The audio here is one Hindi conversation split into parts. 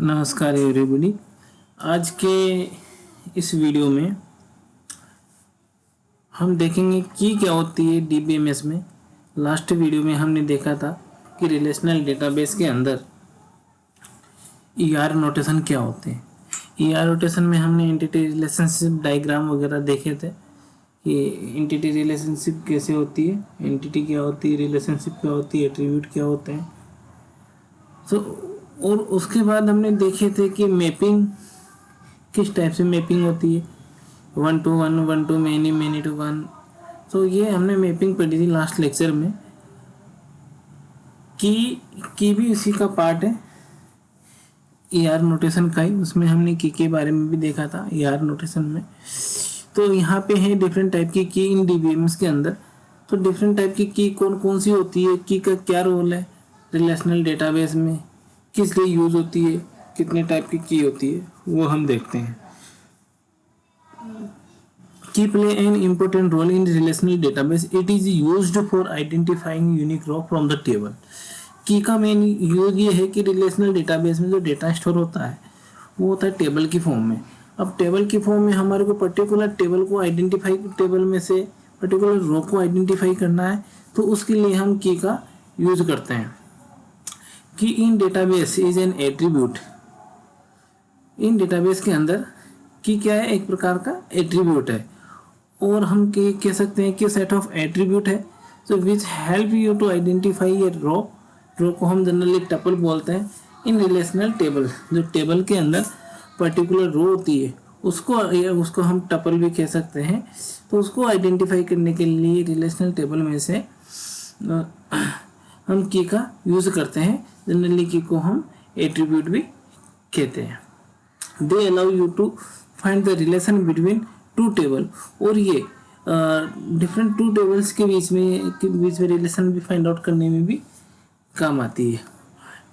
नमस्कार एवरीबॉडी। आज के इस वीडियो में हम देखेंगे की क्या होती है डीबीएमएस में। लास्ट वीडियो में हमने देखा था कि रिलेशनल डेटाबेस के अंदर ईआर नोटेशन क्या होते हैं। ईआर नोटेशन में हमने एंटिटी रिलेशनशिप डायग्राम वगैरह देखे थे कि एंटिटी रिलेशनशिप कैसे होती है, एंटिटी क्या होती है, रिलेशनशिप क्या होती है, एट्रीब्यूट क्या होते हैं। और उसके बाद हमने देखे थे कि मैपिंग किस टाइप से मैपिंग होती है, 1 to 1, 1 to many, many to 1। तो ये हमने मैपिंग पढ़ी थी लास्ट लेक्चर में। की भी उसी का पार्ट है ईआर नोटेशन का ही, उसमें हमने की के बारे में भी देखा था ईआर नोटेशन में। तो यहाँ पे है डिफरेंट टाइप की इन डीबीएमएस के अंदर। तो डिफरेंट टाइप की कौन कौन सी होती है, की का क्या रोल है रिलेशनल डेटाबेस में, किस लिए यूज होती है, कितने टाइप की होती है, वो हम देखते हैं। Key play an important role in relational database. It is used for identifying unique row from the table. Key का मेन यूज ये है कि रिलेशनल डेटाबेस में जो डेटा स्टोर होता है वो होता है टेबल की फॉर्म में। अब टेबल की फॉर्म में हमारे को पर्टिकुलर टेबल को आइडेंटिफाई, टेबल में से पर्टिकुलर रो को आइडेंटिफाई करना है, तो उसके लिए हम की का यूज करते हैं। Key in database is an attribute. In database के अंदर की क्या है, एक प्रकार का एट्रीब्यूट है। और हम कह सकते हैं कि सेट ऑफ एट्रीब्यूट है तो which help you to identify a row. Row को हम जनरली टपल बोलते हैं। इन रिलेशनल टेबल, जो टेबल के अंदर पर्टिकुलर रो होती है उसको हम टपल भी कह सकते हैं। तो उसको आइडेंटिफाई करने के लिए रिलेशनल टेबल में से हम की का यूज करते हैं। जनरली की को हम एट्रीब्यूट भी कहते हैं। They allow you to find the relation between two table. और ये डिफरेंट टू टेबल्स के बीच में रिलेशन भी फाइंड आउट करने में भी काम आती है।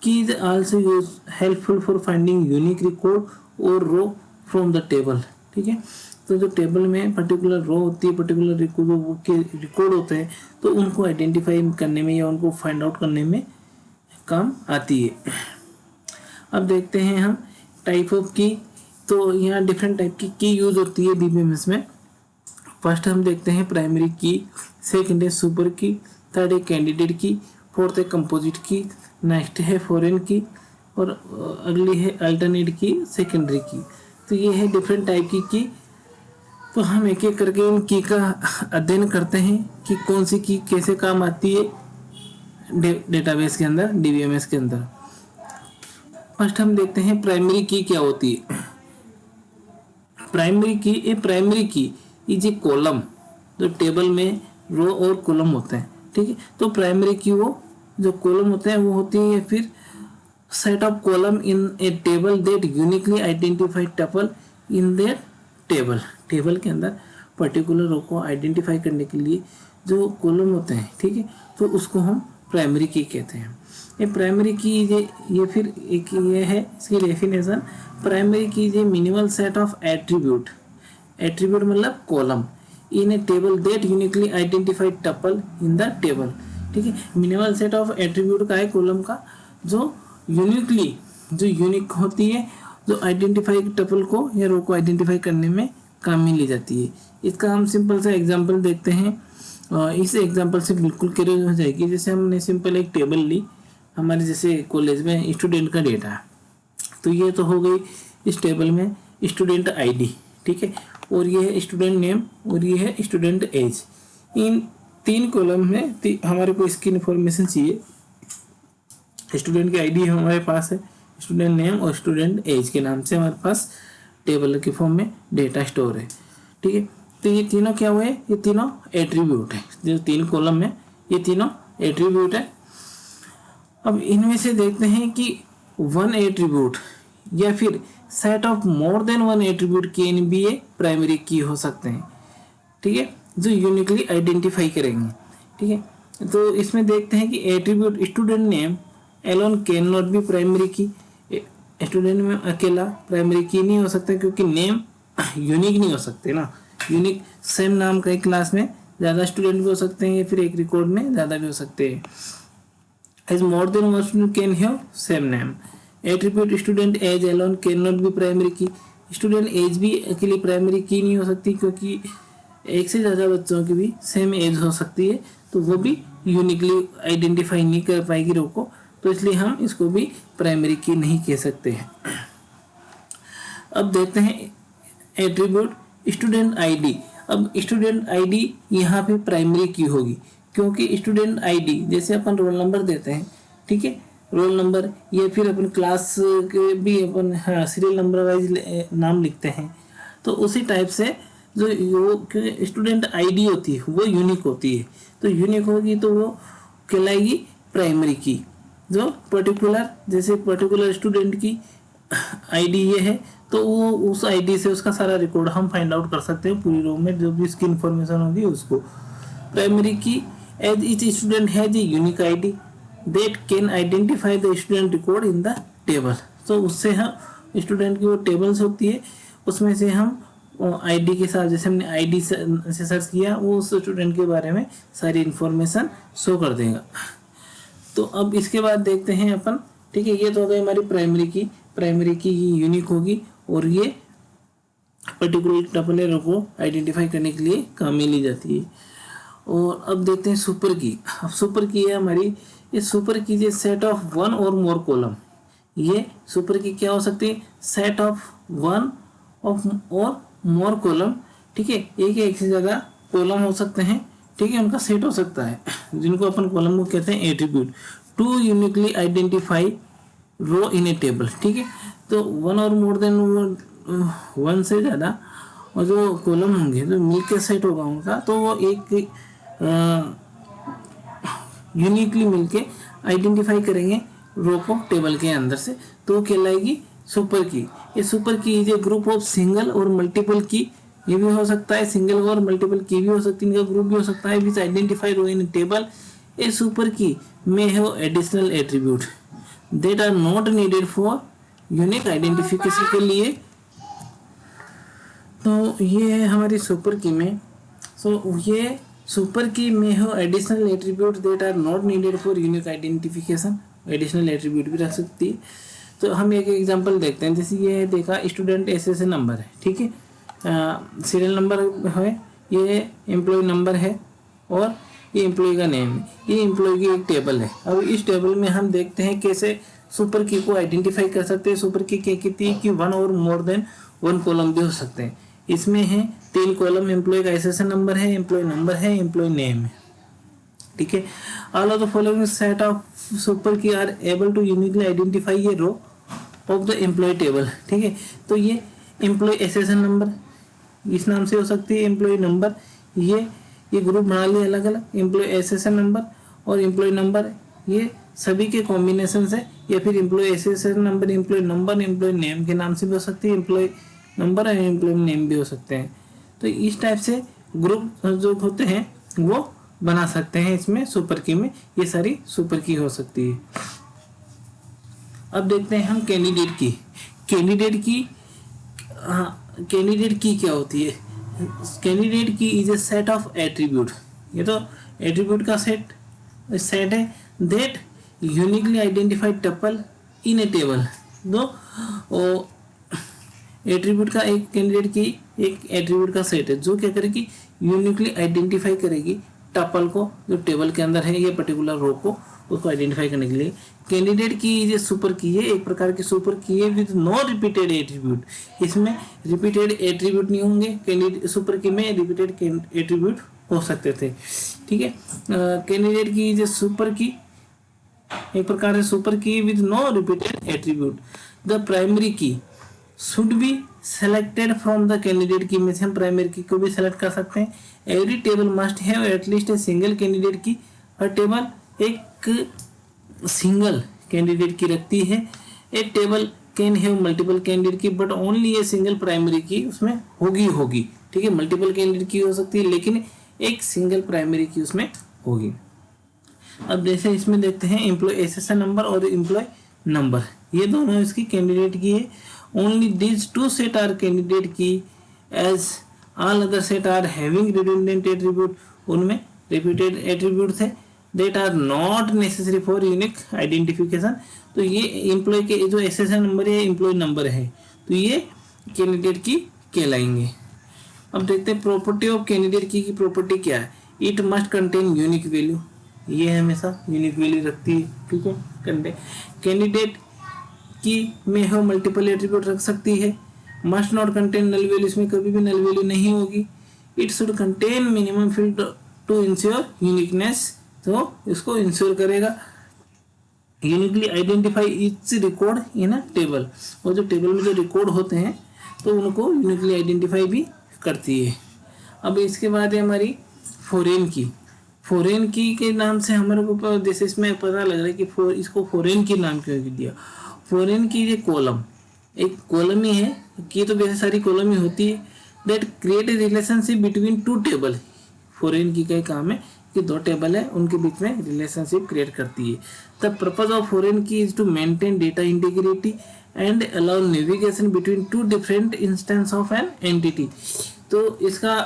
की is also use helpful for finding unique record और रो फ्रॉम द टेबल। ठीक है, तो जो टेबल में पर्टिकुलर रो होती है, पर्टिकुलर रिकॉर्ड होते हैं, तो उनको आइडेंटिफाई करने में या उनको फाइंड आउट करने में काम आती है। अब देखते हैं हम टाइप ऑफ की। तो यहाँ डिफरेंट टाइप की यूज होती है डीबीएमएस में। फर्स्ट हम देखते हैं प्राइमरी की, सेकंड है सुपर की, थर्ड है कैंडिडेट की, फोर्थ है कंपोजिट की, नेक्स्ट है फॉरेन की, और अगली है अल्टरनेट की, सेकेंडरी की। तो ये है डिफरेंट टाइप की। तो हम एक एक करके इन की का अध्ययन करते हैं कि कौन सी की कैसे काम आती है डेटाबेस के अंदर, डीबीएमएस के अंदर। फर्स्ट हम देखते हैं प्राइमरी की क्या होती है। Primary key is a column. जो टेबल में रो और कॉलम होते हैं, ठीक है, तो प्राइमरी की वो जो कॉलम होते हैं वो होती है फिर set of column in a table that uniquely identify tuple in that table. Table के अंदर पर्टिकुलर रो को आइडेंटिफाई करने के लिए जो कॉलम होते हैं, ठीक है, तो उसको हम प्राइमरी की कहते हैं। ये प्राइमरी की ये फिर एक ये है इसकी definition. Primary key is a minimal set of attribute. Attribute मतलब column in a table that uniquely identified tuple in the table. ठीक है, मिनिमल सेट ऑफ एट्रीब्यूट का है कॉलम का, जो यूनिक होती है, जो आइडेंटिफाई टपल को या रो को आइडेंटिफाई करने में काम में ली जाती है। इसका हम सिंपल सा एग्जांपल देखते हैं। इस एग्जांपल से बिल्कुल क्लियर हो जाएगी। जैसे हमने सिंपल एक टेबल ली, हमारे जैसे कॉलेज में स्टूडेंट का डेटा है, तो ये तो हो गई इस टेबल में स्टूडेंट आईडी, ठीक है, और ये है स्टूडेंट नेम और ये है स्टूडेंट एज। इन तीन कॉलम में हमारे को इसकी इन्फॉर्मेशन चाहिए। स्टूडेंट की आईडी हमारे पास है, स्टूडेंट नेम और स्टूडेंट एज के नाम से हमारे पास टेबल के फॉर्म में डेटा स्टोर है, ठीक है। तो ये तीनों क्या हुए, ये तीनों एट्रीब्यूट है। जो तीन कॉलम में ये तीनों एट्रीब्यूट है। अब इनमें से देखते हैं कि वन एट्रीब्यूट या फिर set of more than one attribute can be A primary की हो सकते हैं, ठीक है, जो यूनिकली आइडेंटिफाई करेंगे, ठीक है। तो इसमें देखते हैं कि attribute student name Elon can not be primary key. Student में अकेला प्राइमरी की नहीं हो सकता क्योंकि नेम यूनिक नहीं हो सकते ना। यूनिक सेम नाम का एक क्लास में ज़्यादा स्टूडेंट भी हो सकते हैं या फिर एक रिकॉर्ड में ज़्यादा भी हो सकते हैं। As more than one student can have same name. Attribute student as alone can not be primary key, student as भी अकेली प्राइमरी की नहीं हो सकती क्योंकि एक से ज़्यादा बच्चों की भी सेम एज हो सकती है, तो वो भी यूनिकली आइडेंटिफाई नहीं कर पाएगी रो को, तो इसलिए हम इसको भी प्राइमरी की नहीं कह सकते हैं। अब देखते हैं एट्रीब्यूट स्टूडेंट आईडी। अब स्टूडेंट आईडी यहाँ पे प्राइमरी की होगी क्योंकि स्टूडेंट आईडी जैसे अपन रोल नंबर देते हैं, ठीक है, रोल नंबर या फिर अपन क्लास के भी अपन सीरियल नंबर वाइज नाम लिखते हैं, तो उसी टाइप से जो स्टूडेंट आईडी होती है वो यूनिक होती है, तो यूनिक होगी तो वो कहलाएगी प्राइमरी की। जो पर्टिकुलर जैसे पर्टिकुलर स्टूडेंट की आईडी ये है तो वो उस आईडी से उसका सारा रिकॉर्ड हम फाइंड आउट कर सकते हैं, पूरी रो में जो भी इसकी इंफॉर्मेशन होगी उसको। Primary key as each student has a unique ID that can identify the student record in the table, तो उससे हम स्टूडेंट की वो टेबल्स होती है उसमें से हम आईडी के साथ, जैसे हमने आईडी से सर्च किया वो उस स्टूडेंट के बारे में सारी इंफॉर्मेशन शो कर देगा। तो अब इसके बाद देखते हैं अपन, ठीक है, ये तो हो गई हमारी प्राइमरी की यूनिक होगी और ये पर्टिकुलर टपल एरो को आइडेंटिफाई करने के लिए काम में ली जाती है। और अब देखते हैं सुपर की। अब सुपर की है हमारी, ये सुपर की जो सेट ऑफ वन और मोर कॉलम, ये सुपर की क्या हो सकती है, सेट ऑफ वन ऑफ और मोर कॉलम, ठीक है, एक से ज़्यादा कॉलम हो सकते हैं, ठीक है, उनका सेट हो सकता है जिनको अपन कॉलम को कहते हैं attribute to uniquely identify row in a table, ठीक है, तो वन और मोर देन वन से ज़्यादा और जो कॉलम होंगे जो मिलकर सेट होगा उनका, तो वो एक यूनिकली मिलके आइडेंटिफाई करेंगे रो को टेबल के अंदर से, तो वो कहलाएगी सुपर की। ये सुपर की is A group of single और मल्टीपल की, ये भी हो सकता है सिंगल और मल्टीपल की भी हो सकती है, इनका ग्रुप भी हो सकता है, which identify row in table. A super key may have additional attribute that are not needed for unique identification के लिए। तो ये है हमारी सुपर की में, सो ये सुपर की में have additional attribute that are not needed for unique identification, additional attribute भी रख सकती है। तो हम एक एग्जांपल देखते हैं, जैसे ये देखा स्टूडेंट SSN नंबर है, ठीक है, सीरियल नंबर है, ये एम्प्लॉय नंबर है और ये एम्प्लॉय का नेम है, ये एम्प्लॉय की एक टेबल है। अब इस टेबल में हम देखते हैं कैसे सुपर की को आइडेंटिफाई कर सकते हैं। सुपर की क्या कहती है कि वन और मोर देन वन कॉलम भी हो सकते हैं। इसमें है 3 कॉलम, एम्प्लॉय का SSN नंबर है, एम्प्लॉय नंबर है, एम्प्लॉय नेम है, ठीक है। All of the following set of super key are able to uniquely identify ये row of the employee table, ठीक है। तो ये एम्प्लॉय SSN नंबर इस नाम से हो सकती है, एम्प्लॉय नंबर ये ग्रुप बना लिए अलग अलग, एम्प्लॉय SSN नंबर और एम्प्लॉय नंबर, ये सभी के कॉम्बिनेशन से, या फिर employee SSN number, employee number, employee name के नाम से भी हो सकती है, एम्प्लॉय नंबर और एम्प्लॉय नेम भी हो सकते हैं। तो इस टाइप से ग्रुप जो होते हैं वो बना सकते हैं इसमें सुपर की में, ये सारी सुपर की हो सकती है। अब देखते हैं हम कैंडिडेट की। कैंडिडेट की क्या होती है? कैंडिडेट की is A set of attribute, ये तो एट्रीब्यूट का सेट है that uniquely identified tuple in a table. दो एट्रीब्यूट का एक कैंडिडेट की एक एट्रीब्यूट का सेट है जो क्या करेगी, यूनिकली आइडेंटिफाई करेगी टपल को जो टेबल के अंदर है, ये पर्टिकुलर रो को उसको आइडेंटिफाई करने के लिए। कैंडिडेट की ये सुपर की है, एक प्रकार की सुपर की है विद नो रिपीटेड एट्रीब्यूट, इसमें रिपीटेड एट्रीब्यूट नहीं होंगे। कैंडिडेट सुपर की में रिपीटेड एट्रीब्यूट हो सकते थे, ठीक है। कैंडिडेट की जो सुपर की एक प्रकार से super key with no repeated attribute. The primary key should be selected from the candidate key में से हम प्राइमरी की को भी सेलेक्ट कर सकते हैं। Every table must have at least a single candidate key, हर टेबल एक सिंगल कैंडिडेट की रखती है। A table can have multiple candidate key but only a single primary key उसमें होगी, ठीक है। मल्टीपल कैंडिडेट की हो सकती है लेकिन एक सिंगल प्राइमरी की उसमें होगी। अब जैसे इसमें देखते हैं एम्प्लॉय SSN नंबर और एम्प्लॉय नंबर, ये दोनों इसकी कैंडिडेट की है। Only these 2 set are candidate key as all other set are having redundant attribute, उनमें रिपीटेड एट्रीब्यूट थे। That are not necessary for unique identification. तो ये एम्प्लॉय के जो एसएसएन नंबर है एम्प्लॉय नंबर है, तो ये कैंडिडेट की कहलाएंगे। अब देखते हैं property of candidate key property क्या है। It must contain unique value, ये हमेशा यूनिक वैल्यू रखती है, ठीक है। कैंडिडेट की में हो मल्टीपल एट्रीब्यूट रख सकती है। Must not contain null value, इसमें कभी भी नल वैल्यू नहीं होगी। It should contain minimum field to ensure uniqueness, तो इसको इंश्योर करेगा। Uniquely identify each record in a table, और जो टेबल में जो रिकॉर्ड होते हैं तो उनको यूनिकली आइडेंटिफाई भी करती है। अब इसके बाद है हमारी फॉरेन की। फॉरेन की के नाम से हमारे को जैसे इसमें पता लग रहा है कि इसको फॉरेन की नाम क्यों दिया। फॉरेन की ये कॉलम एक कॉलम ही है कि तो वैसे सारी कॉलम ही होती है। That create a relationship between two table. Foreign की का काम है कि दो टेबल है उनके बीच में रिलेशनशिप क्रिएट करती है। The purpose of foreign key is to maintain data integrity and allow navigation between two different instance of an entity. तो इसका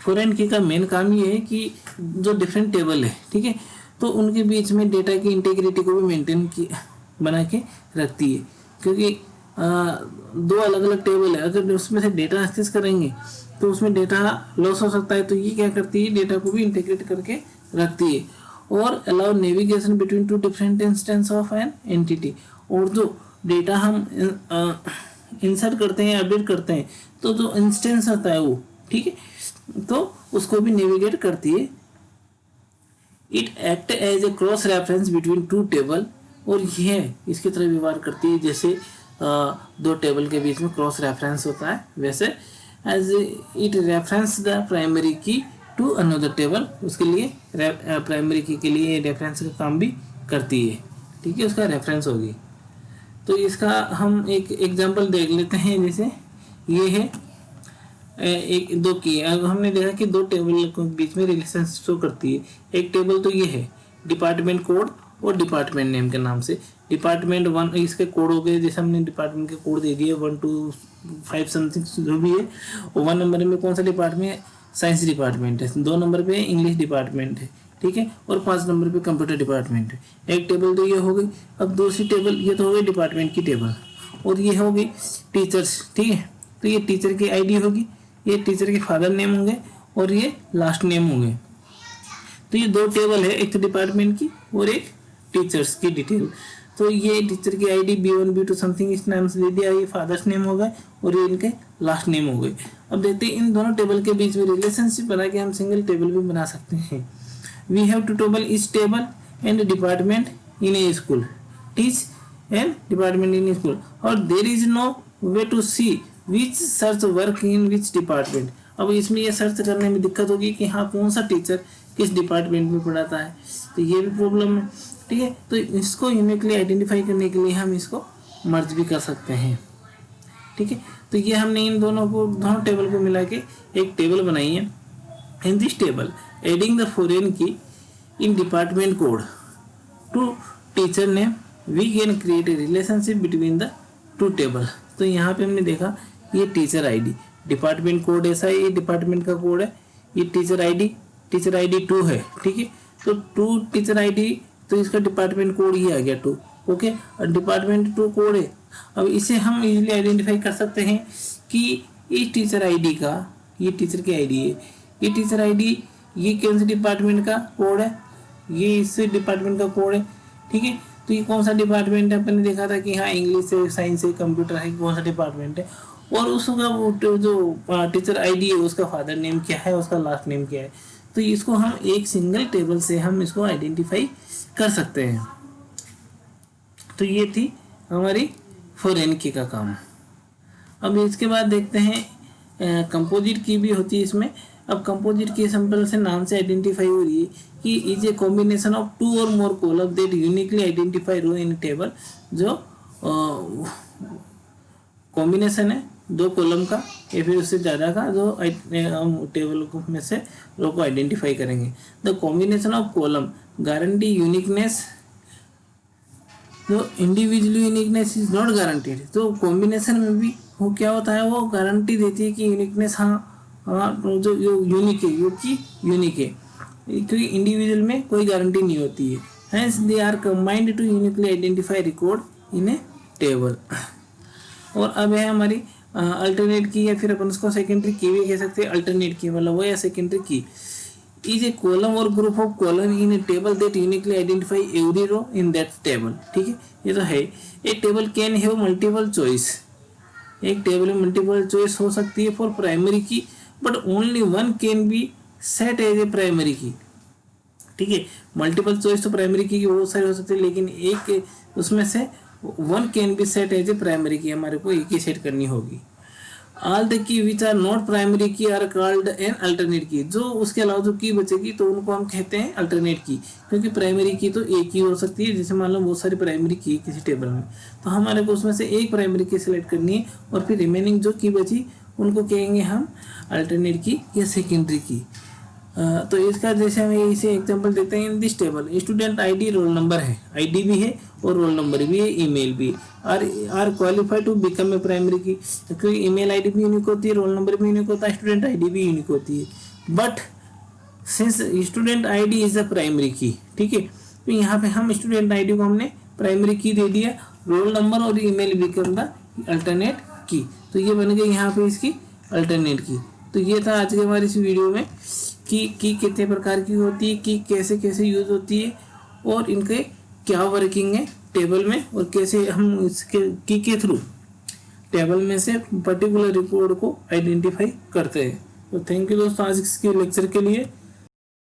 फॉरेन की का मेन काम ये है कि जो डिफरेंट टेबल है, ठीक है, तो उनके बीच में डेटा की इंटीग्रिटी को भी मेंटेन की बना के रखती है। क्योंकि दो अलग अलग टेबल है, अगर उसमें से डेटा एक्सेस करेंगे तो उसमें डेटा लॉस हो सकता है, तो ये क्या करती है डेटा को भी इंटीग्रेट करके रखती है। और allow navigation between two different instance of an entity, और जो डेटा हम इंसर्ट करते हैं अपडेट करते हैं तो जो इंस्टेंस आता है वो, ठीक है, तो उसको भी नेविगेट करती है। It act as a cross reference between two table, और यह इसकी तरह व्यवहार करती है जैसे दो टेबल के बीच में क्रॉस रेफरेंस होता है वैसे। As it reference the primary key to another table, उसके लिए प्राइमरी की के लिए रेफरेंस का काम भी करती है, ठीक है, उसका रेफरेंस होगी। तो इसका हम एक एग्जांपल देख लेते हैं। जैसे ये है एक दो की, अब हमने देखा कि दो टेबल के बीच में रिलेशन शो करती है। एक टेबल तो ये है डिपार्टमेंट कोड और डिपार्टमेंट नेम के नाम से। डिपार्टमेंट 1 इसके कोड हो गए, जैसे हमने डिपार्टमेंट के कोड दे दिए 1 to 5 समथिंग जो भी है। और 1 नंबर में कौन सा डिपार्टमेंट है, साइंस डिपार्टमेंट है। 2 नंबर पे इंग्लिश डिपार्टमेंट है, ठीक है, और 5 नंबर पे कंप्यूटर डिपार्टमेंट है। एक टेबल तो ये हो गई। अब दूसरी टेबल ये तो हो गई डिपार्टमेंट की टेबल, और ये हो गई टीचर्स, ठीक है, तो ये टीचर की आईडी होगी, ये टीचर के फादर नेम होंगे और ये लास्ट नेम होंगे। तो ये दो टेबल है, एक तो डिपार्टमेंट की और एक टीचर्स की डिटेल। तो ये टीचर की आईडी B1 B2 समथिंग इस नाम से दे दिया, ये फादर्स नेम हो गए और ये इनके लास्ट नेम हो गए। अब देखते हैं इन दोनों टेबल के बीच में रिलेशनशिप बना के हम सिंगल टेबल भी बना सकते हैं। वी हैव टू टेबल इस table and department in a school, teach and department in school, और there is no way to see which search work in which department. अब इसमें ये सर्च करने में दिक्कत होगी कि हाँ कौन सा टीचर किस डिपार्टमेंट में पढ़ाता है, तो ये भी प्रॉब्लम है, ठीक है। तो इसको यूनिकली आइडेंटिफाई करने के लिए हम इसको मर्ज भी कर सकते हैं, ठीक है। तो ये हमने इन दोनों टेबल को मिला के एक टेबल बनाई है। In this table adding the foreign key in department code to teacher name we can create a relationship between the two table. तो यहाँ पे हमने देखा ये टीचर आईडी डिपार्टमेंट कोड ऐसा है, ये डिपार्टमेंट का कोड है, ये टीचर आईडी 2 है, ठीक है। तो 2 टीचर आईडी, तो इसका डिपार्टमेंट कोड ये आ गया 2, ओके, और डिपार्टमेंट 2 कोड है। अब इसे हम इजीली आइडेंटिफाई कर सकते हैं कि इस टीचर आईडी का, ये टीचर की आईडी है, ये टीचर आईडी ये कौन से डिपार्टमेंट का कोड है, ये इस डिपार्टमेंट का कोड है, ठीक है। तो ये कौन सा डिपार्टमेंट है, अपन ने देखा था कि हाँ इंग्लिश है, साइंस है, कंप्यूटर है, कौन सा डिपार्टमेंट है, और उसका वो जो टीचर आईडी है उसका फादर नेम क्या है, उसका लास्ट नेम क्या है। तो इसको हम एक सिंगल टेबल से हम इसको आइडेंटिफाई कर सकते हैं। तो ये थी हमारी फॉरेन की का काम। अब इसके बाद देखते हैं कंपोजिट की भी होती है इसमें। अब कंपोजिट की सिंपल से नाम से आइडेंटिफाई हो रही है कि इज ए कॉम्बिनेशन ऑफ 2 और more column that uniquely identify row in table. जो कॉम्बिनेशन है 2 कॉलम का या फिर उससे ज़्यादा का, जो हम टेबल में से रो को आइडेंटिफाई करेंगे। The combination of column guarantee uniqueness, जो individual uniqueness is not guaranteed. तो कॉम्बिनेशन में भी वो क्या होता है, वो गारंटी देती है कि यूनिकनेस हाँ जो यूनिक है, यूनिक है। क्योंकि इंडिविजुअल में कोई गारंटी नहीं होती है। Hence they are combined to uniquely identify record in a table. और अब है हमारी अल्टरनेट की, या फिर अपन उसको सेकेंडरी की भी कह सकते हैं। अल्टरनेट की मतलब वो या secondary key is a column और group of column in a table that uniquely identify every row in that table. ठीक है, ये तो है। A table can have multiple choice, एक टेबल में मल्टीपल चॉइस हो सकती है for primary key, but only one can be set as a primary key. ठीक है, मल्टीपल चॉइस तो प्राइमरी की बहुत सारी हो सकती है, लेकिन एक उसमें से one can be set as a primary key, हमारे को एक ही सेट करनी होगी। All the key which are not primary key are called an alternate key. जो उसके अलावा जो की बचेगी तो उनको हम कहते हैं अल्टरनेट की, क्योंकि प्राइमरी की तो एक ही हो सकती है। जैसे मान लो बहुत सारी प्राइमरी की है किसी टेबल में, तो हमारे को उसमें से एक प्राइमरी की सिलेक्ट करनी है, और फिर रिमेनिंग जो की बची उनको कहेंगे हम अल्टरनेट की या सेकेंडरी की। तो इसका जैसे हम इसे एग्जांपल देते हैं। इन this table student ID roll number है, आईडी भी है और रोल नंबर भी है, ईमेल भी है। Are qualified to become a primary key, क्योंकि ईमेल आईडी भी यूनिक होती है, रोल नंबर भी यूनिक होता है, स्टूडेंट आईडी भी यूनिक होती है। But since student ID is a primary key, ठीक है, तो यहाँ पे हम स्टूडेंट आईडी को हमने प्राइमरी की दे दिया, रोल नंबर और ईमेल बिकम द अल्टरनेट की। तो ये बन गई यहाँ पे इसकी अल्टरनेट की। तो ये था आज के हमारे इस वीडियो में की कितने प्रकार की होती है, की कैसे कैसे यूज होती है, और इनके क्या वर्किंग है टेबल में, और कैसे हम इसके की के थ्रू टेबल में से पर्टिकुलर रिकॉर्ड को आइडेंटिफाई करते हैं। तो थैंक यू दोस्तों आज के लेक्चर के लिए।